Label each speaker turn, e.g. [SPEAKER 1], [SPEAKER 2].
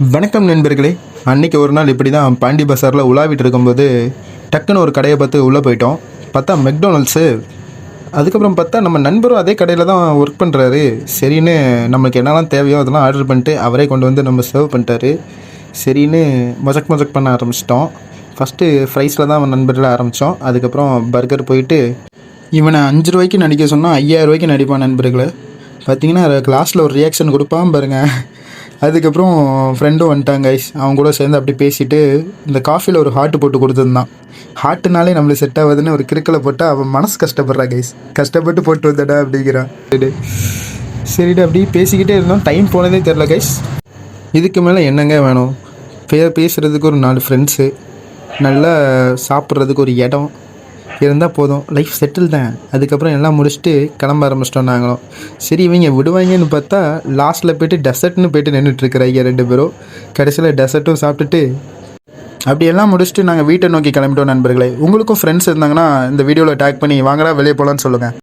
[SPEAKER 1] வணக்கம் நண்பர்களே. அன்றைக்கி ஒரு நாள் இப்படி தான் பாண்டி பஸாரில் உலாவிட்டு இருக்கும்போது டக்குன்னு ஒரு கடையை பார்த்து உள்ளே போயிட்டோம். பார்த்தா மெக்டொனால்ட்ஸு. அதுக்கப்புறம் பார்த்தா நம்ம நண்பரும் அதே கடையில் தான் ஒர்க் பண்ணுறாரு. சரின்னு நம்மளுக்கு என்னெல்லாம் தேவையோ அதெல்லாம் ஆர்டர் பண்ணிட்டு அவரே கொண்டு வந்து நம்ம சர்வ் பண்ணிட்டாரு. சரின்னு மொஜக் பண்ண ஆரம்பிச்சிட்டோம். ஃபஸ்ட்டு ஃப்ரைஸில் தான் நண்பர்கள் ஆரம்பித்தோம். அதுக்கப்புறம் பர்கர் போயிட்டு இவனை 5 ரூபாய்க்கு நடிக்க சொன்னால் 5000 ரூபாய்க்கு நடிப்பான் நண்பர்களை. பார்த்தீங்கன்னா கிளாஸில் ஒரு ரியாக்ஷன் கொடுப்பான் பாருங்கள். அதுக்கப்புறம் ஃப்ரெண்டும் வந்துட்டாங்க கைஸ். அவங்க கூட சேர்ந்து அப்படி பேசிவிட்டு இந்த காஃபியில் ஒரு ஹார்ட்டு போட்டு கொடுத்துருந்தான். ஹார்ட்டுனாலே நம்மளுக்கு செட் ஆகுதுன்னு ஒரு கிறுக்கில் போட்டால் அவன் மனசு கஷ்டப்படுறா கைஸ். கஷ்டப்பட்டு போட்டு வந்தடா அப்படிங்கிறான். சரிடா அப்படி பேசிக்கிட்டே இருந்தோம். டைம் போனதே தெரில கைஸ். இதுக்கு மேலே என்னங்க வேணும்? பேசுகிறதுக்கு ஒரு 4 ஃப்ரெண்ட்ஸு, நல்லா சாப்பிட்றதுக்கு ஒரு இடம் இருந்தால் போதும். லைஃப் செட்டில் தான். அதுக்கப்புறம் எல்லாம் முடிச்சுட்டு கிளம்ப ஆரம்பிச்சிட்டோம் நாங்களும். சரி இவங்க விடுவாங்கன்னு பார்த்தா லாஸ்ட்டில் போய்ட்டு டெசர்ட்னு போய்ட்டு நின்றுட்டுருக்குறாங்க 2 பேரும். கடைசியில் டெசர்ட்டும் சாப்பிட்டுட்டு அப்படியெல்லாம் முடிச்சுட்டு நாங்கள் வீட்டை நோக்கி கிளம்பிட்டோம் நண்பர்களே. உங்களுக்கும் ஃப்ரெண்ட்ஸ் இருந்தாங்கன்னா இந்த வீடியோவில் டேக் பண்ணி வாங்கடா வெளியே போகலான்னு சொல்லுங்கள்.